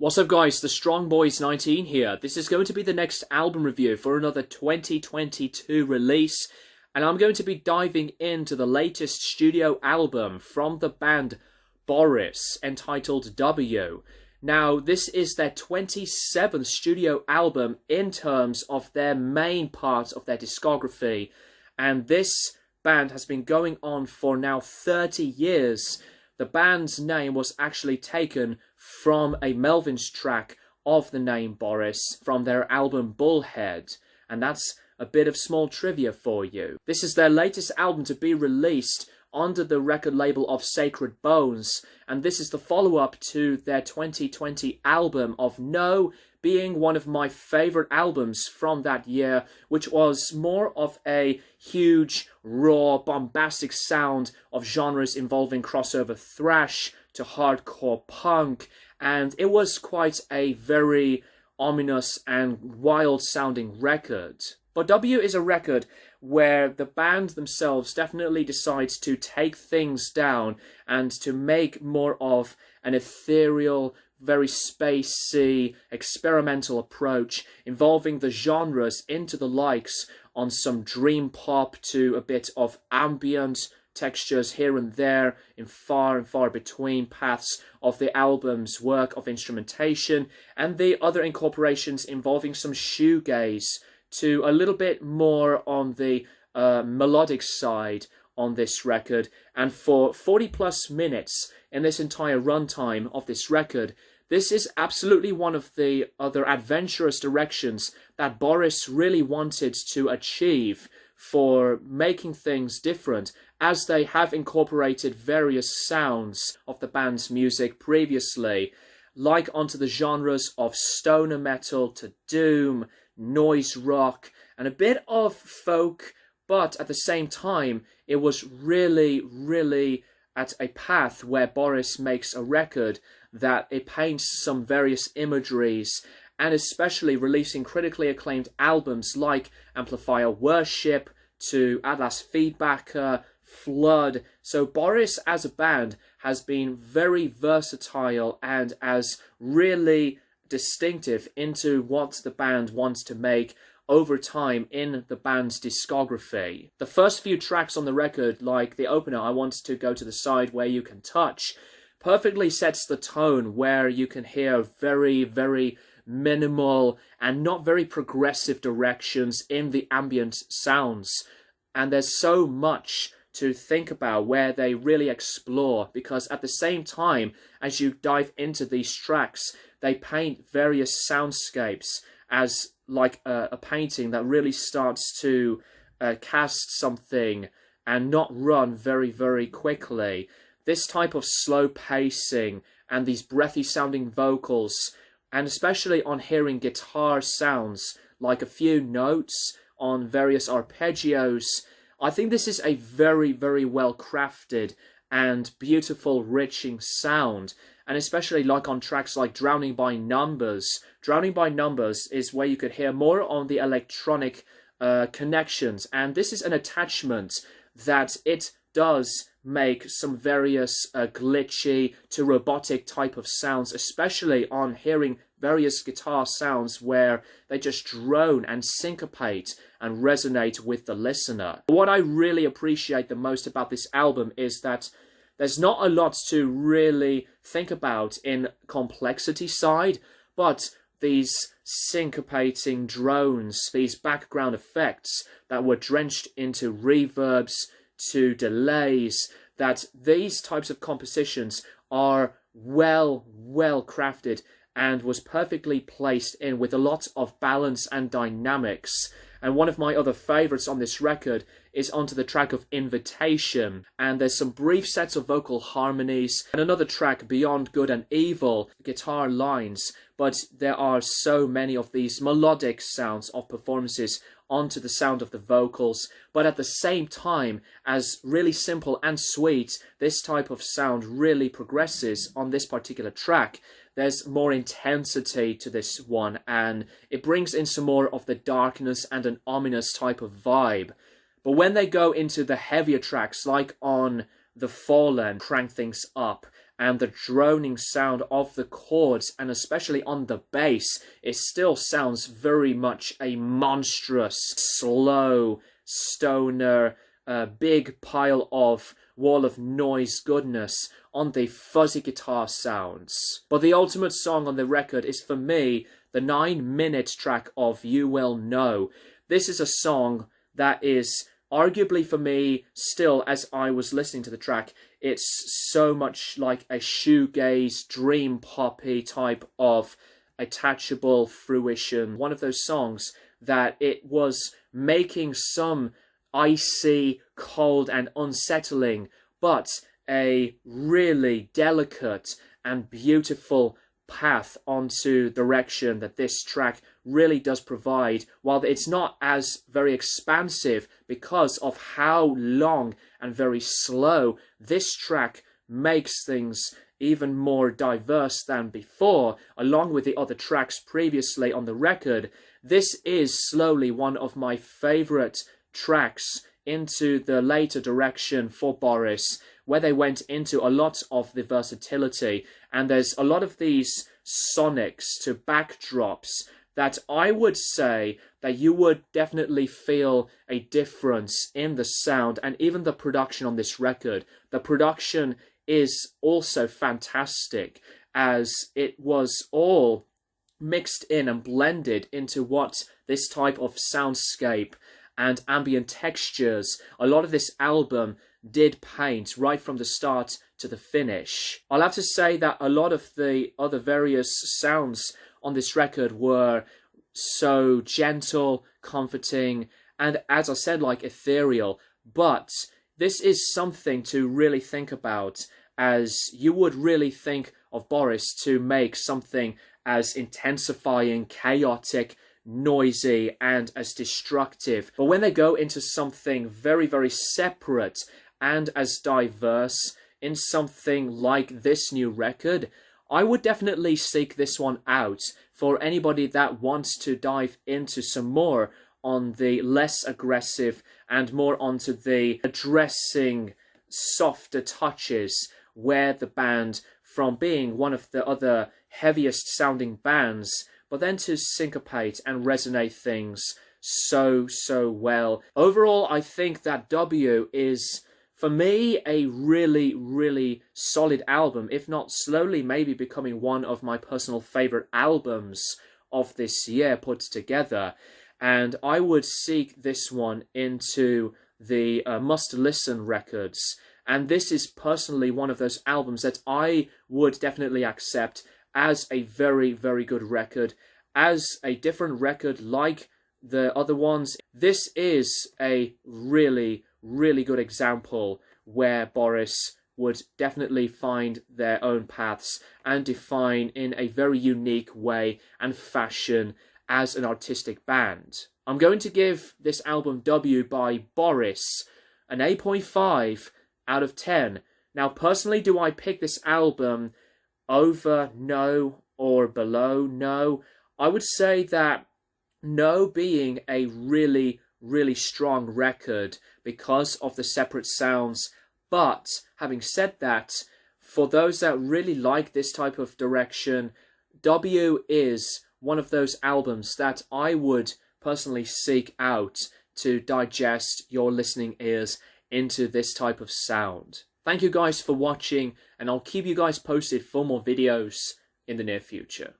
What's up guys, the Strong Boys 19 here. This is going to be the next album review for another 2022 release, and I'm going to be diving into the latest studio album from the band Boris, entitled W. Now, this is their 27th studio album in terms of their main part of their discography, and this band has been going on for now 30 years. The band's name was actually taken from a Melvins track of the name Boris from their album Bullhead, and that's a bit of small trivia for you. This is their latest album to be released under the record label of Sacred Bones, and this is the follow-up to their 2020 album of No, being one of my favourite albums from that year, which was more of a huge, raw, bombastic sound of genres involving crossover thrash to hardcore punk, and it was quite a very ominous and wild-sounding record. But W is a record where the band themselves definitely decides to take things down and to make more of an ethereal, very spacey, experimental approach involving the genres into the likes on some dream pop to a bit of ambient textures here and there in far and far between paths of the album's work of instrumentation, and the other incorporations involving some shoegaze to a little bit more on the melodic side on this record. And for 40 plus minutes in this entire runtime of this record, this is absolutely one of the other adventurous directions that Boris really wanted to achieve for making things different, as they have incorporated various sounds of the band's music previously, like onto the genres of stoner metal to doom, noise rock, and a bit of folk, but at the same time, it was really at a path where Boris makes a record that it paints some various imageries, and especially releasing critically acclaimed albums like Amplifier Worship to Atlas Feedbacker, Flood. So Boris as a band has been very versatile and as really distinctive into what the band wants to make over time in the band's discography. The first few tracks on the record, like the opener, I Want to Go to the Side Where You Can Touch, perfectly sets the tone where you can hear very minimal and not very progressive directions in the ambient sounds. And there's so much to think about where they really explore, because at the same time as you dive into these tracks, they paint various soundscapes as like a painting that really starts to cast something and not run very quickly. This type of slow pacing and these breathy sounding vocals, and especially on hearing guitar sounds like a few notes on various arpeggios, I think this is a very well crafted and beautiful riching sound. And especially like on tracks like Drowning by Numbers. Drowning by Numbers is where you could hear more on the electronic connections, and this is an attachment that it does make some various glitchy to robotic type of sounds, especially on hearing various guitar sounds where they just drone and syncopate and resonate with the listener. What I really appreciate the most about this album is that there's not a lot to really think about in complexity side, but these syncopating drones, these background effects that were drenched into reverbs, to delays, that these types of compositions are well crafted and was perfectly placed in with a lot of balance and dynamics. And one of my other favourites on this record is onto the track of Invitation, and there's some brief sets of vocal harmonies, and another track, Beyond Good and Evil, guitar lines, but there are so many of these melodic sounds of performances onto the sound of the vocals, but at the same time, as really simple and sweet, this type of sound really progresses on this particular track. There's more intensity to this one, and it brings in some more of the darkness and an ominous type of vibe. But when they go into the heavier tracks, like on The Fallen, crank things up, and the droning sound of the chords, and especially on the bass, it still sounds very much a monstrous, slow, stoner, big pile of wall of noise goodness on the fuzzy guitar sounds. But the ultimate song on the record is, for me, the 9-minute track of You Will Know. This is a song that is arguably, for me, still, as I was listening to the track, it's so much like a shoegaze, dream poppy type of attachable fruition. One of those songs that it was making some icy, cold and unsettling, but a really delicate and beautiful path onto direction that this track really does provide. While it's not as very expansive because of how long and very slow, this track makes things even more diverse than before, along with the other tracks previously on the record. This is slowly one of my favorite tracks into the later direction for Boris, where they went into a lot of the versatility, and there's a lot of these sonics to backdrops that I would say that you would definitely feel a difference in the sound and even the production on this record. The production is also fantastic, as it was all mixed in and blended into what this type of soundscape and ambient textures a lot of this album did paint right from the start to the finish. I'll have to say that a lot of the other various sounds on this record were so gentle, comforting, and, as I said, like ethereal. But this is something to really think about, as you would really think of Boris to make something as intensifying, chaotic, noisy and as destructive. But when they go into something very, very separate and as diverse in something like this new record, I would definitely seek this one out for anybody that wants to dive into some more on the less aggressive and more onto the addressing softer touches, where the band, from being one of the other heaviest sounding bands, but then to syncopate and resonate things so well. Overall, I think that W is, for me, a really solid album, if not slowly maybe becoming one of my personal favorite albums of this year put together. And I would seek this one into the must-listen records. And this is personally one of those albums that I would definitely accept as a very good record, as a different record like the other ones. This is a really good example where Boris would definitely find their own paths and define in a very unique way and fashion as an artistic band. I'm going to give this album W by Boris an 8.5 out of 10. Now, personally, do I pick this album over No or below No? I would say that No being a really strong record because of the separate sounds. But having said that, for those that really like this type of direction, W is one of those albums that I would personally seek out to digest your listening ears into this type of sound. Thank you guys for watching, and I'll keep you guys posted for more videos in the near future.